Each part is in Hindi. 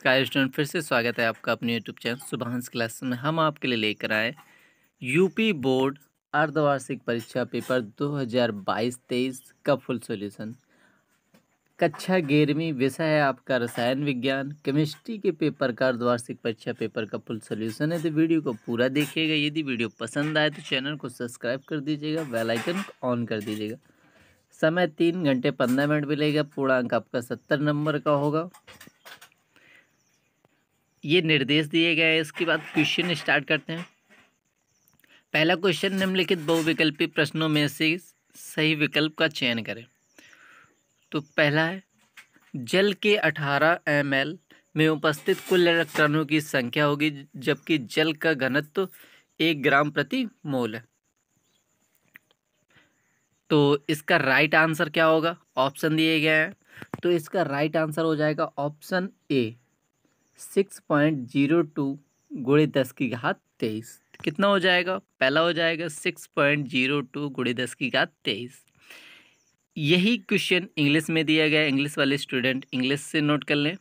नमस्कार स्टूडेंट, फिर से स्वागत है आपका अपने यूट्यूब चैनल सुभांश क्लास में। हम आपके लिए लेकर आए यूपी बोर्ड अर्धवार्षिक परीक्षा पेपर 2022-23 का फुल सॉल्यूशन। कक्षा 11वीं विषय है आपका रसायन विज्ञान। केमिस्ट्री के पेपर का अर्धवार्षिक परीक्षा पेपर का फुल सॉल्यूशन है। तो वीडियो को पूरा देखिएगा। यदि वीडियो पसंद आए तो चैनल को सब्सक्राइब कर दीजिएगा, बेल आइकन ऑन कर दीजिएगा। समय 3 घंटे 15 मिनट मिलेगा। पूर्णांक आपका 70 नंबर का होगा। ये निर्देश दिए गए हैं। इसके बाद क्वेश्चन स्टार्ट करते हैं। पहला क्वेश्चन, निम्नलिखित बहुविकल्पी प्रश्नों में से सही विकल्प का चयन करें। तो पहला है, जल के 18 ml में उपस्थित कुल इलेक्ट्रॉनों की संख्या होगी जबकि जल का घनत्व 1 ग्राम प्रति मोल है। तो इसका राइट आंसर क्या होगा? ऑप्शन दिए गए हैं। तो इसका राइट आंसर हो जाएगा ऑप्शन ए 6.02 गुणे 10 की घात 23। कितना हो जाएगा? पहला हो जाएगा 6.02 गुणे 10 की घात 23। यही क्वेश्चन इंग्लिश में दिया गया है। इंग्लिश वाले स्टूडेंट इंग्लिश से नोट कर लें।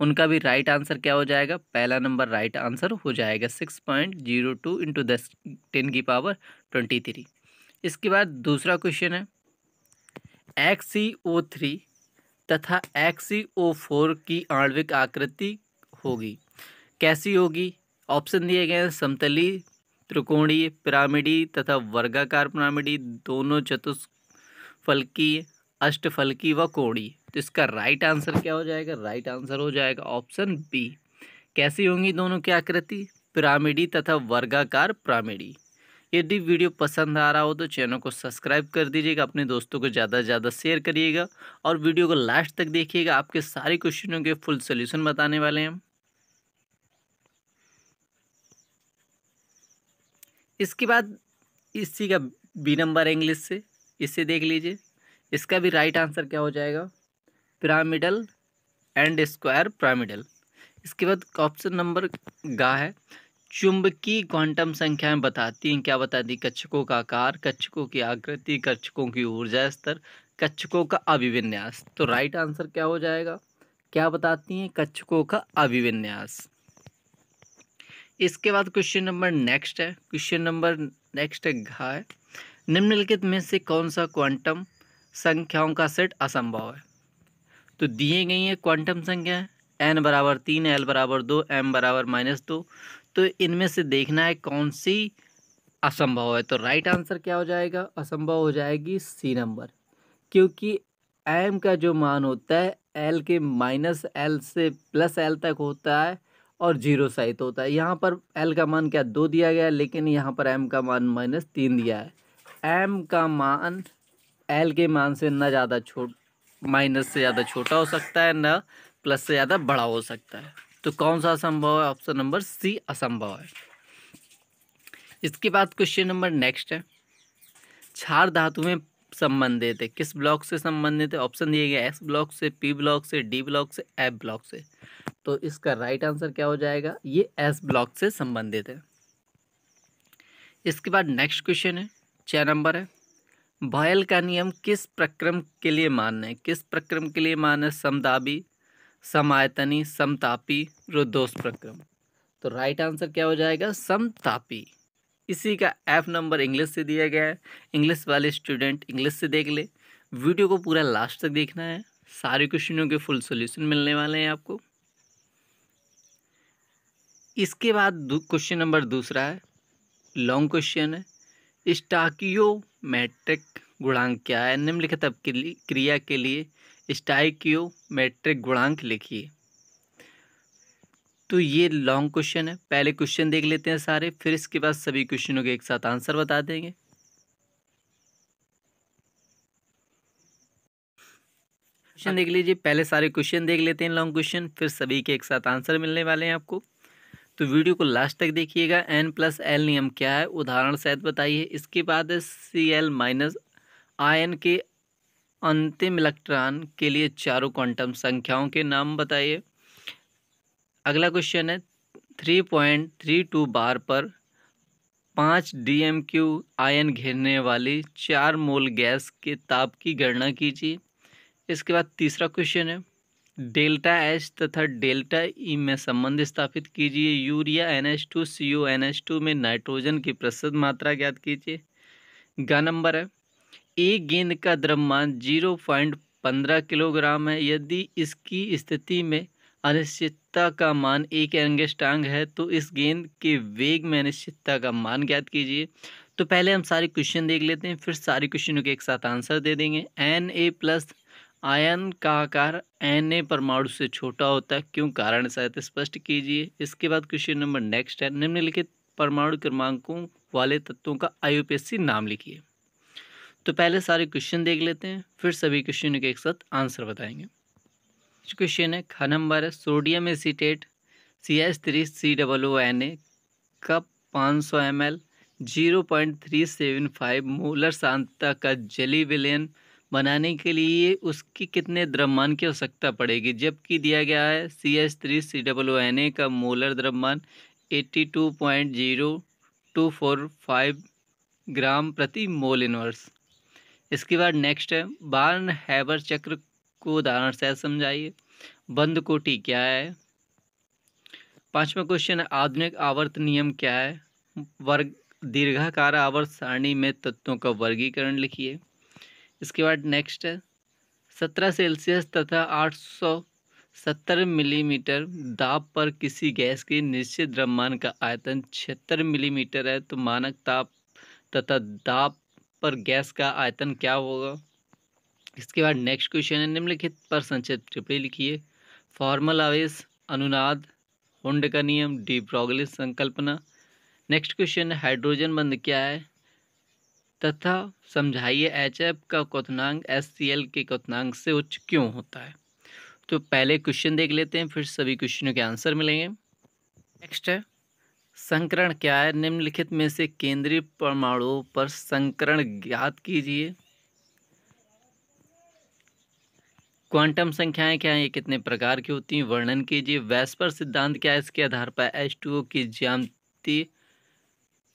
उनका भी राइट आंसर क्या हो जाएगा? पहला नंबर राइट आंसर हो जाएगा 6.02 इंटू 10⁻23। इसके बाद दूसरा क्वेश्चन है, XCO3 तथा XCO4 की आणविक आकृति होगी, कैसी होगी? ऑप्शन दिए गए हैं, समतली, त्रिकोणीय, पिरामिडी तथा वर्गाकार पिरामिडी, दोनों चतुष्फलकीय, अष्टफलकीय व कोणीय। तो इसका राइट आंसर क्या हो जाएगा? राइट आंसर हो जाएगा ऑप्शन बी। कैसी होंगी दोनों की आकृति? पिरामिडी तथा वर्गाकार पिरामिडी। यदि वीडियो पसंद आ रहा हो तो चैनल को सब्सक्राइब कर दीजिएगा, अपने दोस्तों को ज़्यादा से ज़्यादा शेयर करिएगा और वीडियो को लास्ट तक देखिएगा। आपके सारे क्वेश्चनों के फुल सोल्यूशन बताने वाले हैं हम। इसके बाद इसी का बी नंबर है इंग्लिश से, इसे देख लीजिए। इसका भी राइट आंसर क्या हो जाएगा? Pyramidal and square pyramidal. इसके बाद ऑप्शन नंबर गा है, चुंबकीय क्वांटम संख्याएं बताती हैं। क्या बताती? कक्षकों का आकार, कक्षकों की आकृति, कक्षकों की ऊर्जा स्तर, कक्षकों का अभिविन्यास। तो राइट आंसर क्या हो जाएगा? क्या बताती हैं? कक्षकों का अभिविन्यास। इसके बाद क्वेश्चन नंबर नेक्स्ट है। क्वेश्चन नंबर नेक्स्ट है घा है, निम्नलिखित में से कौन सा क्वांटम संख्याओं का सेट असंभव है? तो दिए गई है क्वांटम संख्या n बराबर 3, l बराबर 2, m बराबर -2। तो इनमें से देखना है कौन सी असंभव है। तो राइट आंसर क्या हो जाएगा? असंभव हो जाएगी सी नंबर, क्योंकि m का जो मान होता है l के -l से +l तक होता है और 0 सहित होता है। यहाँ पर l का मान क्या 2 दिया गया है, लेकिन यहाँ पर m का मान -3 दिया है। m का मान l के मान से न ज़्यादा माइनस से ज़्यादा छोटा हो सकता है, न प्लस से ज़्यादा बड़ा हो सकता है। तो कौन सा असंभव है? ऑप्शन नंबर सी असंभव है। इसके बाद क्वेश्चन नंबर नेक्स्ट है, क्षार धातुएं संबंधित है, किस ब्लॉक से संबंधित है? ऑप्शन दिए गए एस ब्लॉक से, पी ब्लॉक से, डी ब्लॉक से, एफ ब्लॉक से। तो इसका राइट आंसर क्या हो जाएगा? ये एस ब्लॉक से संबंधित है। इसके बाद नेक्स्ट क्वेश्चन है, 6 नंबर है, बॉयल का नियम किस प्रक्रम के लिए मान्य है? किस प्रक्रम के लिए मान्य है? समदाबी, समायतनी, समतापी, रुद्धोष प्रक्रम। तो राइट आंसर क्या हो जाएगा? समतापी। इसी का एफ नंबर इंग्लिश से दिया गया है। इंग्लिश वाले स्टूडेंट इंग्लिश से देख ले। वीडियो को पूरा लास्ट तक देखना है, सारे क्वेश्चनों के फुल सॉल्यूशन मिलने वाले हैं आपको। इसके बाद क्वेश्चन नंबर दूसरा है, लॉन्ग क्वेश्चन है, स्टोइकियोमेट्रिक गुणांक क्या है? निम्नलिखित क्रिया के लिए स्टोइकियोमेट्रिक गुणांक लिखिए। तो ये लॉन्ग क्वेश्चन है। पहले क्वेश्चन देख लेते हैं सारे, फिर इसके बाद सभी क्वेश्चनों के एक साथ आंसर बता देंगे। क्वेश्चन देख लीजिए, पहले सारे क्वेश्चन देख लेते हैं लॉन्ग क्वेश्चन, फिर सभी के एक साथ आंसर मिलने वाले हैं आपको। तो वीडियो को लास्ट तक देखिएगा। n+l नियम क्या है उदाहरण सहित बताइए। इसके बाद Cl- आयन के अंतिम इलेक्ट्रॉन के लिए चारों क्वांटम संख्याओं के नाम बताइए। अगला क्वेश्चन है, 3.32 बार पर 5 dmq आयन घेरने वाली 4 मोल गैस के ताप की गणना कीजिए। इसके बाद तीसरा क्वेश्चन है, डेल्टा एच तथा डेल्टा ई में संबंध स्थापित कीजिए। यूरिया NH2CO NH2 में नाइट्रोजन की प्रतिशत मात्रा ज्ञात कीजिए। ग नंबर है, एक गेंद का द्रव्यमान 0.15 किलोग्राम है। यदि इसकी स्थिति में अनिश्चितता का मान एक अंगस्टांग है तो इस गेंद के वेग में अनिश्चितता का मान ज्ञात कीजिए। तो पहले हम सारे क्वेश्चन देख लेते हैं, फिर सारे क्वेश्चनों के एक साथ आंसर दे देंगे। Na+ आयन का आकार Na परमाणु से छोटा होता है, क्यों? कारण शायद स्पष्ट कीजिए। इसके बाद क्वेश्चन नंबर नेक्स्ट है, निम्नलिखित परमाणु क्रमांकों वाले तत्वों का IUPAC नाम लिखिए। तो पहले सारे क्वेश्चन देख लेते हैं, फिर सभी क्वेश्चनों के एक साथ आंसर बताएंगे। क्वेश्चन है, ख नंबर है, सोडियम एसीटेट CH3COONA का 500 ml 0.375 मोलर सांद्रता का जलीय विलयन बनाने के लिए उसकी कितने द्रव्यमान की आवश्यकता पड़ेगी? जबकि दिया गया है CH3COONA का मोलर द्रव्यमान 82.0245 ग्राम प्रति मोल इनवर्स। इसके बाद नेक्स्ट है, बार्न हैबर चक्र को उदाहरण से समझाइए। बंद कोटि क्या है? पांचवा क्वेश्चन है, आधुनिक आवर्त नियम क्या है? वर्ग दीर्घाकार आवर्त सारणी में तत्वों का वर्गीकरण लिखिए। इसके बाद नेक्स्ट है, 17 सेल्सियस तथा 870 मिलीमीटर दाब पर किसी गैस के निश्चित द्रव्यमान का आयतन 76 मिलीमीटर है, तो मानक ताप तथा दाब पर गैस का आयतन क्या होगा? इसके बाद नेक्स्ट क्वेश्चन है, निम्नलिखित पर संक्षिप्त टिप्पणी लिखिए। फॉर्मल आवेश, अनुनाद, हुंड का नियम, डी ब्रोगली संकल्पना। नेक्स्ट क्वेश्चन है, हाइड्रोजन बंध क्या है तथा समझाइए HF का क्वथनांक HCl के क्वथनांक से उच्च क्यों होता है? तो पहले क्वेश्चन देख लेते हैं, फिर सभी क्वेश्चनों के आंसर मिलेंगे। नेक्स्ट है, संकरण क्या है? निम्नलिखित में से केंद्रीय परमाणुओं पर संकरण ज्ञात कीजिए। क्वांटम संख्याएं क्या हैं? ये कितने प्रकार की होती हैं? वर्णन कीजिए। वैस्पर सिद्धांत क्या है? इसके आधार पर H2O की ज्यामिति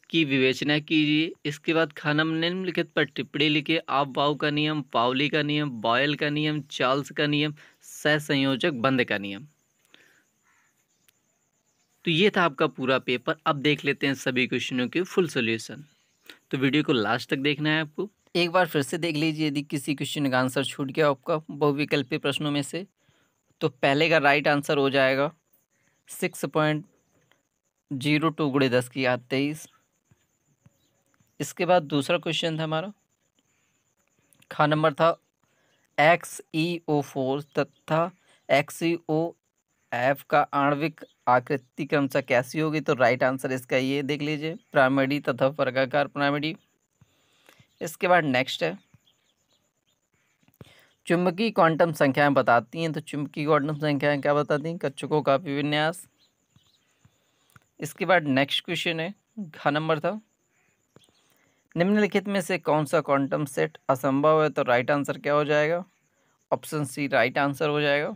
की विवेचना कीजिए। इसके बाद खानम निम्नलिखित पर टिप्पणी लिखिए। आपबाउ का नियम, पाउली का नियम, बॉयल का नियम, चार्ल्स का नियम, सहसंयोजक बंध का नियम। तो ये था आपका पूरा पेपर। अब देख लेते हैं सभी क्वेश्चनों के फुल सॉल्यूशन। तो वीडियो को लास्ट तक देखना है आपको। एक बार फिर से देख लीजिए, यदि किसी क्वेश्चन का आंसर छूट गया आपका बहुविकल्पीय प्रश्नों में से, तो पहले का राइट आंसर हो जाएगा 6.02 × 10⁻23। इसके बाद दूसरा क्वेश्चन था हमारा, खा नंबर था XeO4 तथा XeOF का आणविक आकृति क्रमशः कैसी होगी? तो राइट आंसर इसका ये देख लीजिए, पिरामिडी तथा वर्गाकार पिरामिडी। इसके बाद नेक्स्ट है, चुंबकीय क्वांटम संख्याएं बताती हैं। तो चुंबकीय क्वांटम संख्याएं क्या बताती हैं? कक्षकों का अभिविन्यास। इसके बाद नेक्स्ट क्वेश्चन है, घ नंबर था, निम्नलिखित में से कौन सा क्वांटम सेट असंभव है? तो राइट आंसर क्या हो जाएगा? ऑप्शन सी राइट आंसर हो जाएगा।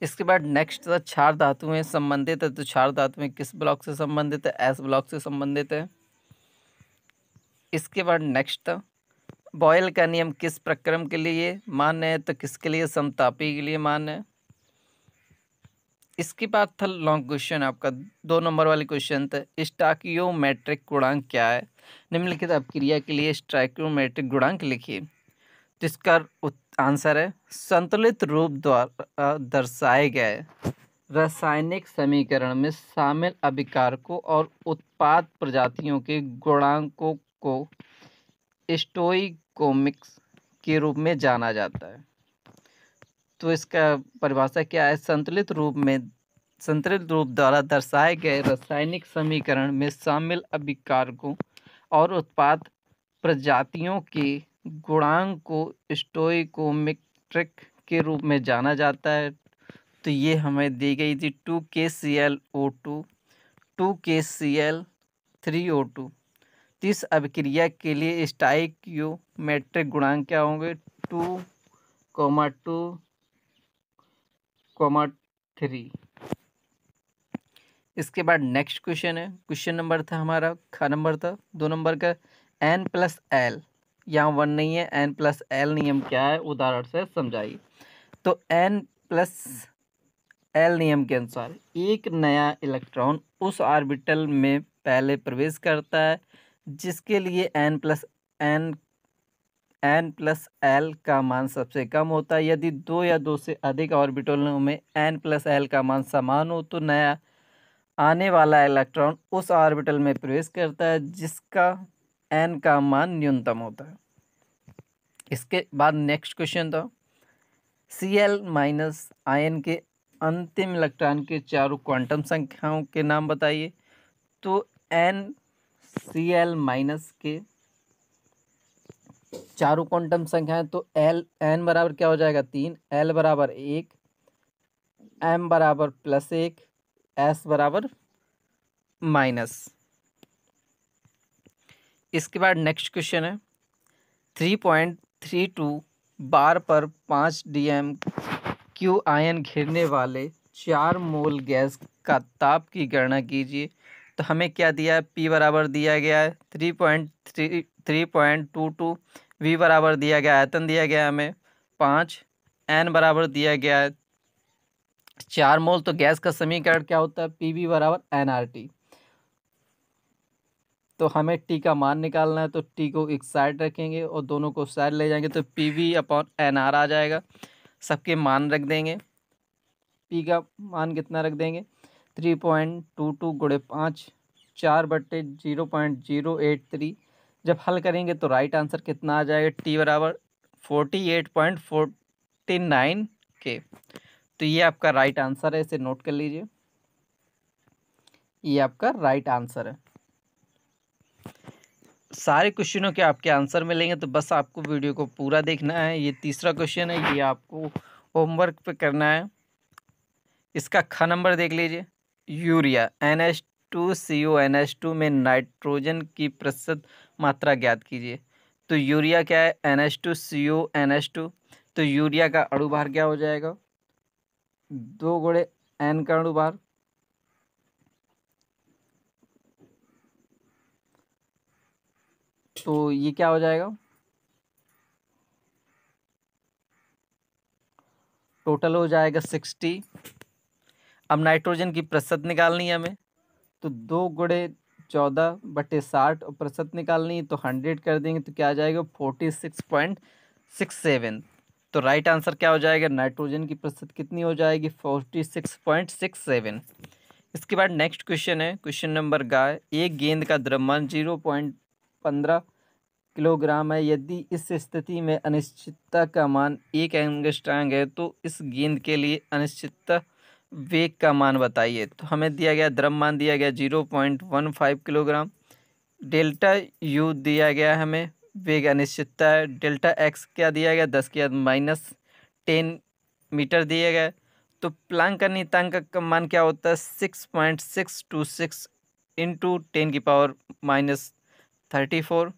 इसके बाद नेक्स्ट था, क्षार धातुएं संबंधित है। तो क्षार धातुएं किस ब्लॉक से संबंधित है? एस ब्लॉक से संबंधित है। इसके बाद नेक्स्ट था, बॉयल का नियम किस प्रक्रम के लिए मान्य है? तो किसके लिए? समतापी के लिए मान्य है। इसके बाद था लॉन्ग क्वेश्चन, आपका 2 नंबर वाले क्वेश्चन था, स्टोइकियोमेट्रिक गुणांक क्या है? निम्नलिखित अपक्रिया के लिए स्टोइकियोमेट्रिक गुणांक लिखिए। तो इसका आंसर है, संतुलित रूप द्वारा दर्शाए गए रासायनिक समीकरण में शामिल अभिकारकों और उत्पाद प्रजातियों के गुणांकों को स्टोइकोमेट्रिक्स के रूप में जाना जाता है। तो इसका परिभाषा क्या है? संतुलित रूप द्वारा दर्शाए गए रासायनिक समीकरण में शामिल अभिकारकों और उत्पाद प्रजातियों के गुणांक को स्टोइकोमेट्रिक के रूप में जाना जाता है। तो ये हमें दी गई थी 2KClO2, 2KCl3O2। तो इस अभिक्रिया के लिए स्टोइकियोमेट्रिक गुणांक क्या होंगे? 2,2,3। इसके बाद नेक्स्ट क्वेश्चन है, क्वेश्चन नंबर था हमारा, ख नंबर था 2 नंबर का, N+L, यहाँ 1 नहीं है, N+L नियम क्या है? उदाहरण से समझाइए। तो n प्लस एल नियम के अनुसार एक नया इलेक्ट्रॉन उस ऑर्बिटल में पहले प्रवेश करता है जिसके लिए n प्लस एल का मान सबसे कम होता है। यदि दो या दो से अधिक ऑर्बिटलों में n प्लस एल का मान समान हो तो नया आने वाला इलेक्ट्रॉन उस ऑर्बिटल में प्रवेश करता है जिसका n का मान न्यूनतम होता है। इसके बाद नेक्स्ट क्वेश्चन था Cl माइनस आयन के अंतिम इलेक्ट्रॉन के चारों क्वांटम संख्याओं के नाम बताइए। तो NCl माइनस के चारों क्वांटम संख्याएं, तो n बराबर क्या हो जाएगा 3, l बराबर 1, m बराबर +1, s बराबर -। इसके बाद नेक्स्ट क्वेश्चन है 3.32 बार पर 5 dm(Q) आयन घेरने वाले 4 मोल गैस का ताप की गणना कीजिए। तो हमें क्या दिया है, P बराबर दिया गया है 3.22, V बराबर दिया गया, आयतन दिया गया है हमें 5, N बराबर दिया गया है 4 मोल। तो गैस का समीकरण क्या होता है, PV बराबर nRT। तो हमें T का मान निकालना है, तो T को एक साइड रखेंगे और दोनों को साइड ले जाएंगे तो PV/NR आ जाएगा। सबके मान रख देंगे, P का मान कितना रख देंगे 3.22 गुणे 5, 4/0.083। जब हल करेंगे तो राइट आंसर कितना आ जाएगा, T बराबर 48.49 के। तो ये आपका राइट आंसर है, इसे नोट कर लीजिए, ये आपका राइट आंसर है। सारे क्वेश्चनों के आपके आंसर मिलेंगे, तो बस आपको वीडियो को पूरा देखना है। ये तीसरा क्वेश्चन है, ये आपको होमवर्क पे करना है। इसका ख नंबर देख लीजिए, यूरिया NH2CONH2 में नाइट्रोजन की प्रतिशत मात्रा ज्ञात कीजिए। तो यूरिया क्या है, NH2CONH2। तो यूरिया का अणुभार क्या हो जाएगा, 2 गुणे N का अणुभार, तो ये क्या हो जाएगा, टोटल हो जाएगा 60। अब नाइट्रोजन की प्रतिशत निकालनी है हमें, तो 2 गुणे 14/60 और प्रतिशत निकालनी है तो 100 कर देंगे तो क्या आ जाएगा 46.67। तो राइट आंसर क्या हो जाएगा, नाइट्रोजन की प्रतिशत कितनी हो जाएगी 46.67। इसके बाद नेक्स्ट क्वेश्चन है, क्वेश्चन नंबर गाय, एक गेंद का द्रव्यमान 0.15 किलोग्राम है। यदि इस स्थिति में अनिश्चितता का मान 1 एंगस्ट्रॉम है तो इस गेंद के लिए अनिश्चितता वेग का मान बताइए। तो हमें दिया गया द्रव्यमान दिया गया 0.15 किलोग्राम, डेल्टा यू दिया गया हमें, वेग अनिश्चितता है, डेल्टा एक्स क्या दिया गया 10⁻10 मीटर दिया गया। तो प्लांक का नियतांक का मान क्या होता है 6.626 इंटू 10⁻34।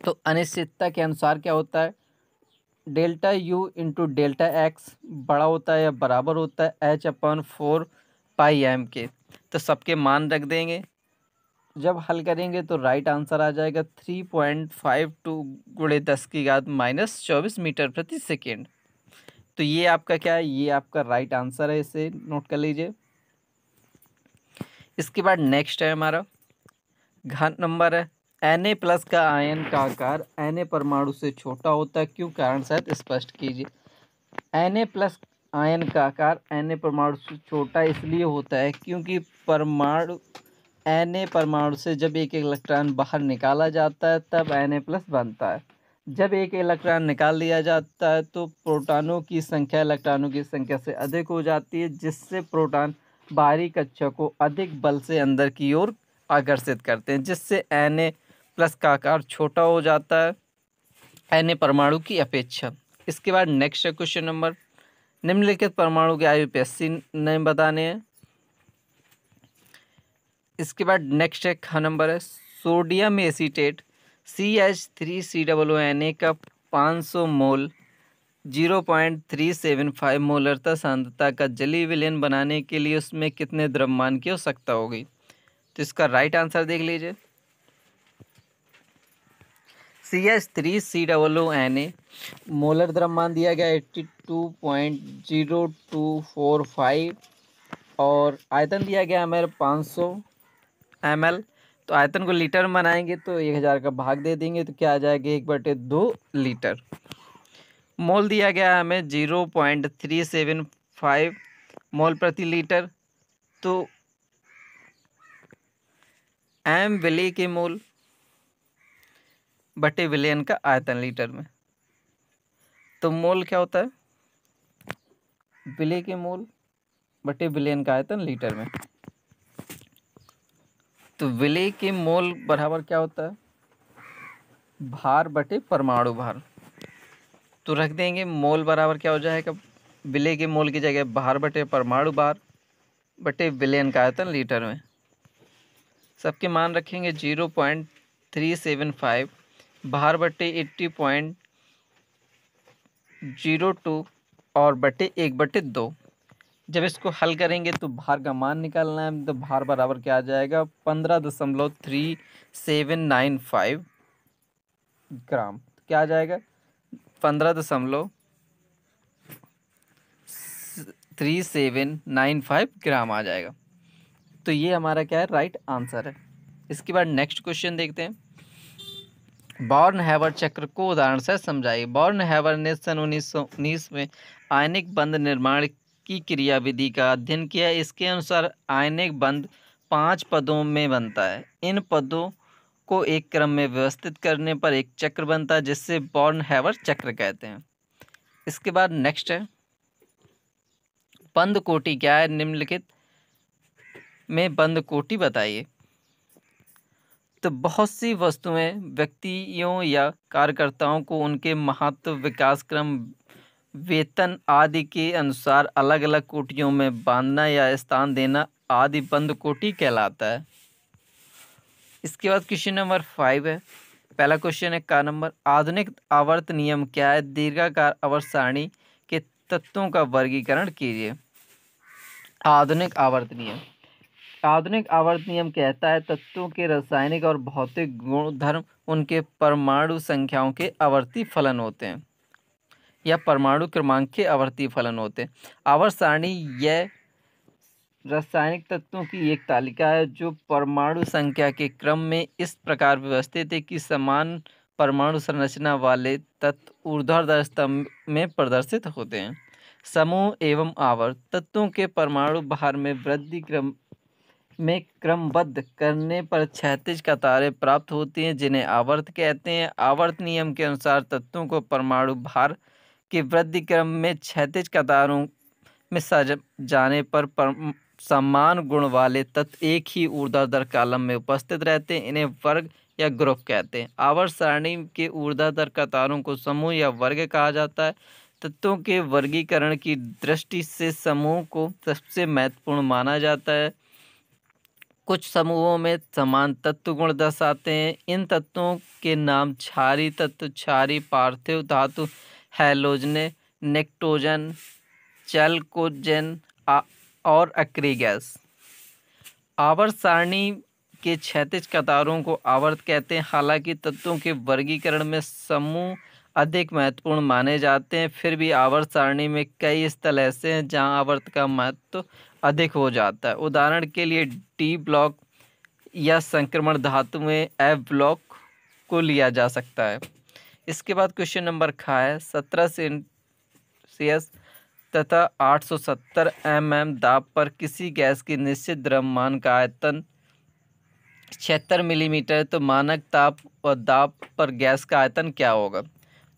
तो अनिश्चितता के अनुसार क्या होता है, delta U into delta x बड़ा होता है या बराबर होता है H/4πm के। तो सबके मान रख देंगे, जब हल करेंगे तो राइट आंसर आ जाएगा 3.52 गुणे 10⁻24 मीटर प्रति सेकेंड। तो ये आपका क्या है, ये आपका राइट आंसर है, इसे नोट कर लीजिए। इसके बाद नेक्स्ट है हमारा घ नंबर है, Na+ का आयन का आकार Na परमाणु से छोटा होता है, क्यों कारण शायद स्पष्ट कीजिए। Na+ आयन का आकार Na परमाणु से छोटा इसलिए होता है क्योंकि Na परमाणु से जब एक इलेक्ट्रॉन बाहर निकाला जाता है तब Na+ बनता है। जब एक इलेक्ट्रॉन निकाल दिया जाता है तो प्रोटॉनों की संख्या इलेक्ट्रॉनों की संख्या से अधिक हो जाती है, जिससे प्रोटॉन बाहरी कक्षा को अधिक बल से अंदर की ओर आकर्षित करते हैं, जिससे Na+ का आकार छोटा हो जाता है Na परमाणु की अपेक्षा। इसके बाद नेक्स्ट है क्वेश्चन नंबर, निम्नलिखित परमाणु के IUPAC नाम बताने हैं। इसके बाद नेक्स्ट है ख नंबर है, सोडियम एसीटेट CH3COONA का 500 मोल 0.375 मोलरता सांद्रता का जलीय विलयन बनाने के लिए उसमें कितने द्रव्यमान की आवश्यकता होगी। तो इसका राइट आंसर देख लीजिए, CH3COONA मोलर द्रव्यमान दिया गया 82.0245 और आयतन दिया गया हमारे 500 ml। तो आयतन को लीटर में बनाएंगे तो 1000 का भाग दे देंगे तो क्या आ जाएगा 1/2 लीटर। मोल दिया गया हमें 0.375 मोल प्रति लीटर। तो एम विले के मोल बटे विलयन का आयतन लीटर में। तो मोल क्या होता है, विले के मोल बटे विलयन का आयतन लीटर में। तो विले के मोल बराबर क्या होता है, भार बटे परमाणु भार। तो रख देंगे मोल बराबर क्या हो जाएगा, विले के मोल की जगह भार बटे परमाणु भार बटे विलयन का आयतन लीटर में। सबके मान रखेंगे 0.375 भार बटे 80.02 और बटे 1/2। जब इसको हल करेंगे तो भार का मान निकालना है। तो भार बराबर क्या आ जाएगा 15.3795 ग्राम। क्या आ जाएगा 15.3795 ग्राम आ जाएगा। तो ये हमारा क्या है, राइट आंसर है। इसके बाद नेक्स्ट क्वेश्चन देखते हैं। बॉर्न-हैवर चक्र को उदाहरण से समझाइए। बॉर्न-हैवर ने सन 1919 में आयनिक बंध निर्माण की क्रियाविधि का अध्ययन किया। इसके अनुसार आयनिक बंध 5 पदों में बनता है। इन पदों को एक क्रम में व्यवस्थित करने पर एक चक्र बनता है जिससे बॉर्न-हैवर चक्र कहते हैं। इसके बाद नेक्स्ट है, बंध कोटि क्या है, निम्नलिखित में बंध कोटि बताइए। तो बहुत सी वस्तुएं, व्यक्तियों या कार्यकर्ताओं को उनके महत्व, विकास क्रम, वेतन आदि के अनुसार अलग अलग कोटियों में बांधना या स्थान देना आदि बंध कोटि कहलाता है। इसके बाद क्वेश्चन नंबर 5 है। पहला क्वेश्चन है का नंबर, आधुनिक आवर्त नियम क्या है, दीर्घाकार आवर्त सारणी के तत्वों का वर्गीकरण कीजिए। आधुनिक आवर्त नियम, आधुनिक आवर्त नियम कहता है तत्वों के रासायनिक और भौतिक गुणधर्म उनके परमाणु संख्याओं के आवर्ती फलन होते हैं या परमाणु क्रमांक के आवर्ती फलन होते हैं। आवर्त सारणी यह रासायनिक तत्वों की एक तालिका है जो परमाणु संख्या के क्रम में इस प्रकार व्यवस्थित है कि समान परमाणु संरचना वाले तत्व ऊर्ध्वाधर स्तंभ में प्रदर्शित होते हैं। समूह एवं आवर्त तत्वों के परमाणु भार में वृद्धि में क्रमबद्ध करने पर क्षैतिज कतारें प्राप्त होती हैं जिन्हें आवर्त कहते हैं। आवर्त नियम के अनुसार तत्वों को परमाणु भार की वृद्धि क्रम में क्षैतिज कतारों में सज जाने पर समान गुण वाले तत्व एक ही ऊर्ध्वाधर कॉलम में उपस्थित रहते हैं। इन्हें वर्ग या ग्रुप कहते हैं। आवर्त सारणी के ऊर्ध्वाधर कतारों को समूह या वर्ग कहा जाता है। तत्वों के वर्गीकरण की दृष्टि से समूह को सबसे महत्वपूर्ण माना जाता है। कुछ समूहों में समान तत्व गुण दर्शाते हैं। इन तत्वों के नाम क्षारीय तत्व, क्षारीय पार्थिव धातु, हैलोजन, निकोटीन, चैल्कोजेन और अक्रिय गैस। आवर्त सारणी के क्षैतिज कतारों को आवर्त कहते हैं। हालांकि तत्वों के वर्गीकरण में समूह अधिक महत्वपूर्ण माने जाते हैं, फिर भी आवर्त सारणी में कई स्थल ऐसे हैं जहां आवर्त का महत्व अधिक हो जाता है। उदाहरण के लिए डी ब्लॉक या संक्रमण धातु में एफ ब्लॉक को लिया जा सकता है। इसके बाद क्वेश्चन नंबर खा है 17 सेल्सियस तथा 870 mm दाब पर किसी गैस की निश्चित द्रव्यमान का आयतन 76 मिलीमीटर, तो मानक ताप और दाब पर गैस का आयतन क्या होगा।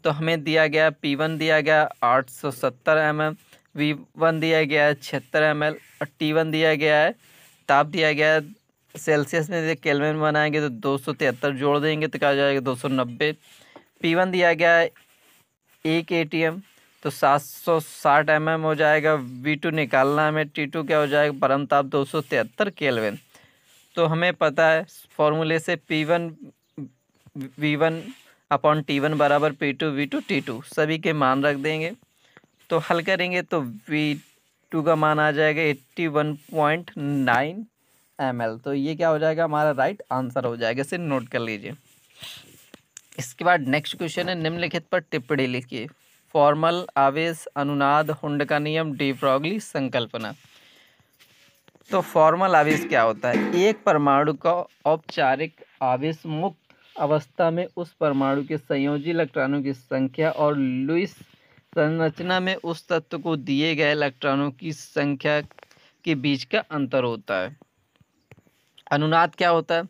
तो हमें दिया गया P1 दिया गया 870 mm, V1 दिया गया है 76 ml और T1 दिया गया है, ताप दिया गया है सेल्सियस में, केल्विन में बनाएंगे तो 273 जोड़ देंगे तो क्या हो जाएगा 290। P1 दिया गया है 1 atm तो 760 mm हो जाएगा। V2 निकालना है हमें, T2 क्या हो जाएगा, परम ताप 273 केल्विन। तो हमें पता है फॉर्मूले से P1 V1 अपॉन T1 बराबर P2 V2 T2 सभी के मान रख देंगे। तो हल करेंगे तो V2 का मान आ जाएगा 81.9 ml। तो ये क्या हो जाएगा हमारा राइट आंसर हो जाएगा, इसे नोट कर लीजिए। इसके बाद नेक्स्ट क्वेश्चन है, निम्नलिखित पर टिप्पणी लिखिए। फॉर्मल आवेश, अनुनाद, हुंड का नियम, डी ब्रॉगली संकल्पना। तो फॉर्मल आवेश क्या होता है? एक परमाणु का औपचारिक आवेश मुक्त अवस्था में उस परमाणु के संयोजी इलेक्ट्रॉनों की संख्या और लुईस संरचना में उस तत्व को दिए गए इलेक्ट्रॉनों की संख्या के बीच का अंतर होता है। अनुनाद क्या होता है?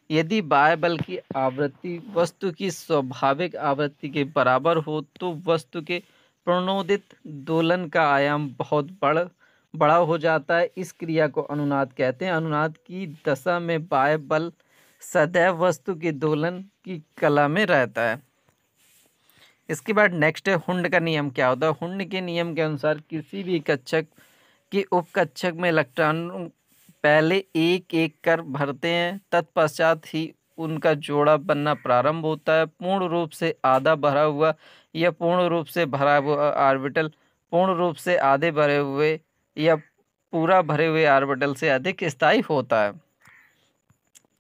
यदि बाह्य बल की आवृत्ति वस्तु की स्वाभाविक आवृत्ति के बराबर हो तो वस्तु के प्रणोदित दोलन का आयाम बहुत बड़ा हो जाता है। इस क्रिया को अनुनाद कहते हैं। अनुनाद की दशा में बाह्य बल सदैव वस्तु के दोलन की कला में रहता है। इसके बाद नेक्स्ट है, हुंड का नियम क्या होता है? हुंड के नियम के अनुसार किसी भी कक्षक के उपकक्षक में इलेक्ट्रॉन पहले एक एक कर भरते हैं, तत्पश्चात ही उनका जोड़ा बनना प्रारंभ होता है। पूर्ण रूप से आधा भरा हुआ या पूर्ण रूप से भरा हुआ ऑर्बिटल पूर्ण रूप से आधे भरे हुए या पूरा भरे हुए ऑर्बिटल से अधिक स्थायी होता है।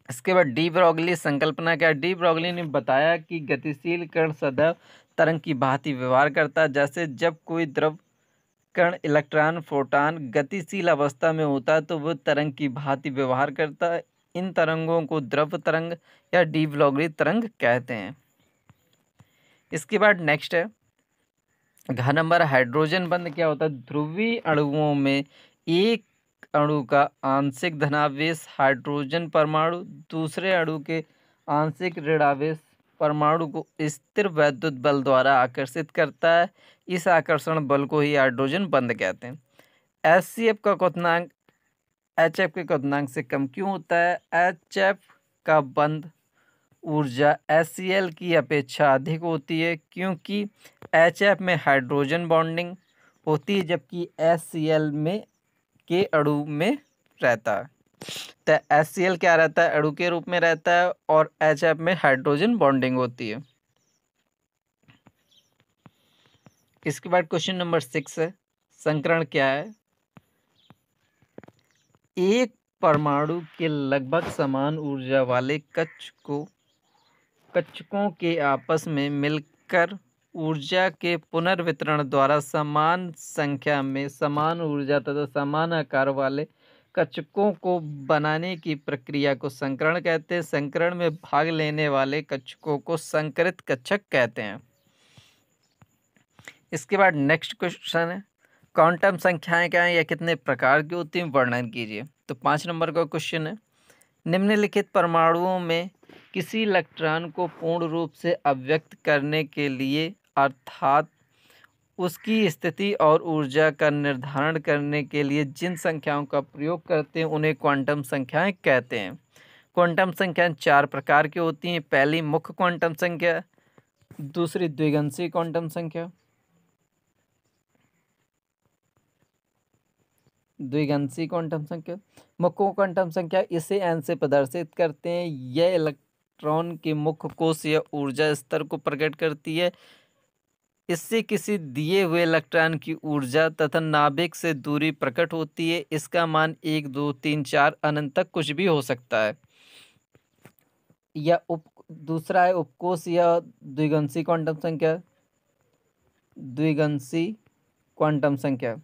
इसके बाद डी ब्रॉगली संकल्पना क्या? डी ब्रॉगली ने बताया कि गतिशील कण सदैव तरंग की भांति व्यवहार करता है। जैसे जब कोई द्रव कण इलेक्ट्रॉन प्रोटॉन गतिशील अवस्था में होता है तो वह तरंग की भांति व्यवहार करता है। इन तरंगों को द्रव तरंग या डी ब्रॉगली तरंग कहते हैं। इसके बाद नेक्स्ट है, घ नंबर हाइड्रोजन बंध क्या होता है? ध्रुवीय अणुओं में एक अणु का आंशिक धनावेश हाइड्रोजन परमाणु दूसरे अणु के आंशिक ऋणावेश परमाणु को स्थिर वैद्युत बल द्वारा आकर्षित करता है। इस आकर्षण बल को ही हाइड्रोजन बंध कहते हैं। HCF का क्वथनांक HF के क्वथनांक से कम क्यों होता है? HF का बंध ऊर्जा HCl की अपेक्षा अधिक होती है क्योंकि HF में हाइड्रोजन बॉन्डिंग होती है जबकि HCl में के अणु में रहता है। तो HCl क्या रहता है? अणु के रूप में रहता है और HF में हाइड्रोजन बॉन्डिंग होती है। इसके बाद क्वेश्चन नंबर 6 है, संकरण क्या है? एक परमाणु के लगभग समान ऊर्जा वाले कक्षकों के आपस में मिलकर ऊर्जा के पुनर्वितरण द्वारा समान संख्या में समान ऊर्जा तथा समान आकार वाले कक्षकों को बनाने की प्रक्रिया को संकरण कहते हैं। संकरण में भाग लेने वाले कक्षकों को संकरित कक्षक कहते हैं। इसके बाद नेक्स्ट क्वेश्चन है, क्वांटम संख्याएं क्या हैं या कितने प्रकार की होती हैं, वर्णन कीजिए। तो 5 नंबर का क्वेश्चन है, निम्नलिखित परमाणुओं में किसी इलेक्ट्रॉन को पूर्ण रूप से अव्यक्त करने के लिए अर्थात उसकी स्थिति और ऊर्जा का निर्धारण करने के लिए जिन संख्याओं का प्रयोग करते हैं उन्हें क्वांटम संख्याएं कहते हैं। क्वांटम संख्याएं 4 प्रकार की होती हैं। पहली मुख्य क्वांटम संख्या, दूसरी द्विगंशीय क्वांटम संख्या, द्विगंशीय क्वांटम संख्या, मुख्य क्वांटम संख्या इसे n से प्रदर्शित करते हैं। यह इलेक्ट्रॉन के मुख्य कोश या ऊर्जा स्तर को प्रकट करती है। इससे किसी दिए हुए इलेक्ट्रॉन की ऊर्जा तथा नाभिक से दूरी प्रकट होती है। इसका मान 1 2 3 4 अनंत तक कुछ भी हो सकता है। या दूसरा है उपकोष या द्विगंशीय क्वांटम संख्या, द्विगंशीय क्वांटम संख्या।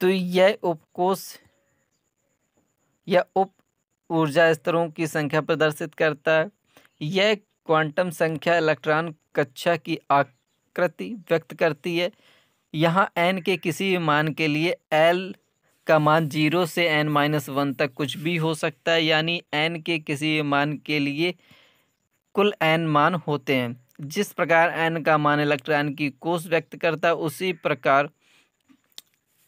तो यह उपकोष या उप ऊर्जा स्तरों की संख्या प्रदर्शित करता है। यह क्वांटम संख्या इलेक्ट्रॉन कक्षा की आकृति व्यक्त करती है। यहाँ n के किसी भी मान के लिए L का मान 0 से n-1 तक कुछ भी हो सकता है, यानी n के किसी भी मान के लिए कुल n मान होते हैं। जिस प्रकार n का मान इलेक्ट्रॉन की कोष व्यक्त करता है उसी प्रकार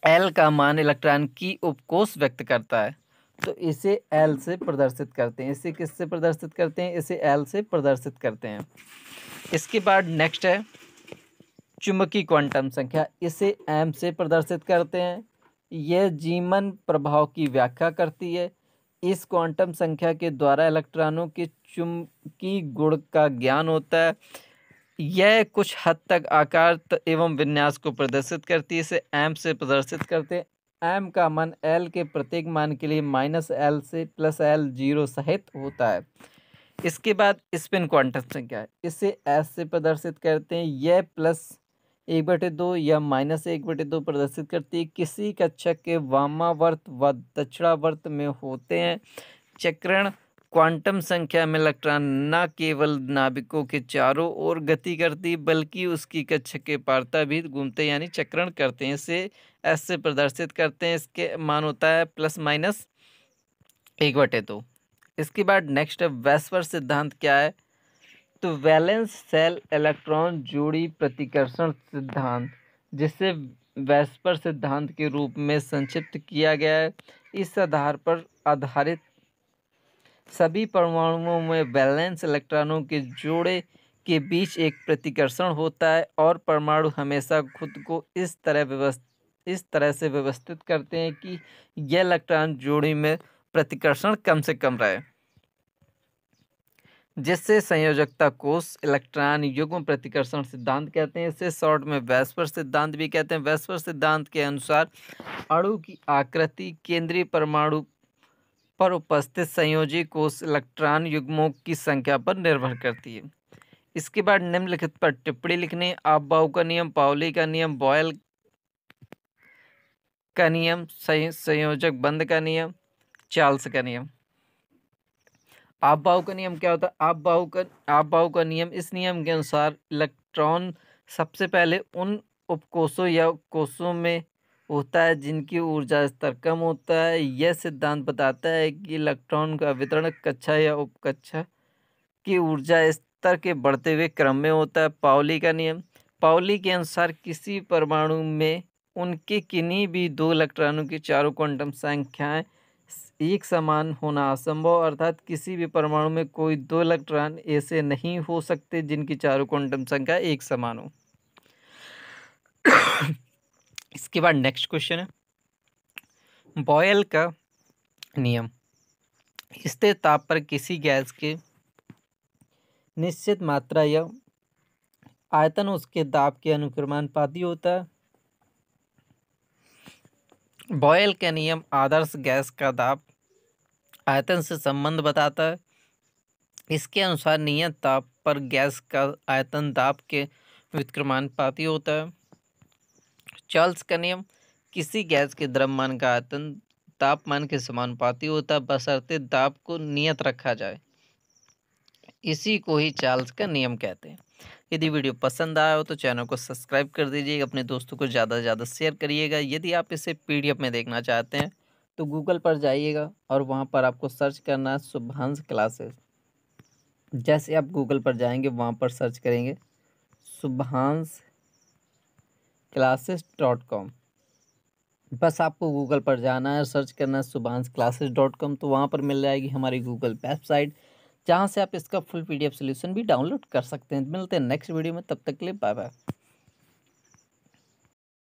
L का मान इलेक्ट्रॉन की उपकोष व्यक्त करता है। तो इसे L से प्रदर्शित करते हैं। इसे किससे प्रदर्शित करते हैं? इसे L से प्रदर्शित करते हैं। इसके बाद नेक्स्ट है चुंबकीय क्वांटम संख्या, इसे m से प्रदर्शित करते हैं। यह जीमन प्रभाव की व्याख्या करती है। इस क्वांटम संख्या के द्वारा इलेक्ट्रॉनों के चुंबकीय गुण का ज्ञान होता है। यह कुछ हद तक आकार एवं विन्यास को प्रदर्शित करती है। इसे m से प्रदर्शित करते हैं। m का मान L के प्रत्येक मान के लिए -L से +L 0 सहित होता है। इसके बाद स्पिन क्वांटम संख्या है, इसे एस से प्रदर्शित करते हैं। यह +1/2 या -1/2 प्रदर्शित करती है। किसी कक्षक के वामावर्त व दक्षिणावर्त में होते हैं। चक्रण क्वांटम संख्या में इलेक्ट्रॉन न केवल नाभिकों के चारों ओर गति करती बल्कि उसकी कक्षक के पारता भी घूमते यानी चक्रण करते हैं। इसे एस से प्रदर्शित करते हैं। इसके मान होता है +-1/2। इसके बाद नेक्स्ट है वैस्पर सिद्धांत क्या है? तो वैलेंस शेल इलेक्ट्रॉन जोड़ी प्रतिकर्षण सिद्धांत, जिसे वैस्पर सिद्धांत के रूप में संक्षिप्त किया गया है। इस आधार पर आधारित सभी परमाणुओं में वैलेंस इलेक्ट्रॉनों के जोड़े के बीच एक प्रतिकर्षण होता है और परमाणु हमेशा खुद को इस तरह से व्यवस्थित करते हैं कि यह इलेक्ट्रॉन जोड़ी में प्रतिकर्षण कम से कम रहे, जिससे संयोजकता कोष इलेक्ट्रॉन युग्म प्रतिकर्षण सिद्धांत कहते हैं। इसे शॉर्ट में वैस्पर सिद्धांत भी कहते हैं। वैस्पर सिद्धांत के अनुसार अणु की आकृति केंद्रीय परमाणु पर उपस्थित संयोजी कोष इलेक्ट्रॉन युग्मों की संख्या पर निर्भर करती है। इसके बाद निम्नलिखित पर टिप्पणी लिखनी। अफबाउ का नियम, पाउली का नियम, बॉयल का नियम, संयोजक बंध का नियम, चार्ल्स का नियम। अफबाउ का नियम क्या होता है? अफबाउ का नियम, इस नियम के अनुसार इलेक्ट्रॉन सबसे पहले उन उपकोषों या कोषों में होता है जिनकी ऊर्जा स्तर कम होता है। यह सिद्धांत बताता है कि इलेक्ट्रॉन का वितरण कक्षा या उपकक्षा की ऊर्जा स्तर के बढ़ते हुए क्रम में होता है। पाउली का नियम, पाउली के अनुसार किसी परमाणु में उनके किन्हीं भी दो इलेक्ट्रॉनों की चारों क्वांटम संख्याएं एक समान होना असंभव, अर्थात किसी भी परमाणु में कोई दो इलेक्ट्रॉन ऐसे नहीं हो सकते जिनकी चारों क्वांटम संख्या एक समान हो। इसके बाद नेक्स्ट क्वेश्चन है बॉयल का नियम। स्थिर ताप पर किसी गैस के निश्चित मात्रा या आयतन उसके दाब के अनुक्रमानुपाती होता है। बॉयल का नियम आदर्श गैस का दाब आयतन से संबंध बताता है। इसके अनुसार नियत ताप पर गैस का आयतन दाब के व्युत्क्रमानुपाती होता है। चार्ल्स का नियम, किसी गैस के द्रव्यमान का आयतन तापमान के समानुपाती होता है बशर्ते दाब को नियत रखा जाए। इसी को ही चार्ल्स का नियम कहते हैं। यदि वीडियो पसंद आया हो तो चैनल को सब्सक्राइब कर दीजिएगा, अपने दोस्तों को ज़्यादा से ज़्यादा शेयर करिएगा। यदि आप इसे PDF में देखना चाहते हैं तो गूगल पर जाइएगा और वहाँ पर आपको सर्च करना है शुभांश क्लासेस। जैसे आप गूगल पर जाएंगे वहाँ पर सर्च करेंगे subhansclasses.com, बस आपको गूगल पर जाना है, सर्च करना है subhansclasses.com, तो वहाँ पर मिल जाएगी हमारी गूगल वेबसाइट, जहाँ से आप इसका फुल PDF सोल्यूशन भी डाउनलोड कर सकते हैं। मिलते हैं नेक्स्ट वीडियो में, तब तक के लिए बाय बाय।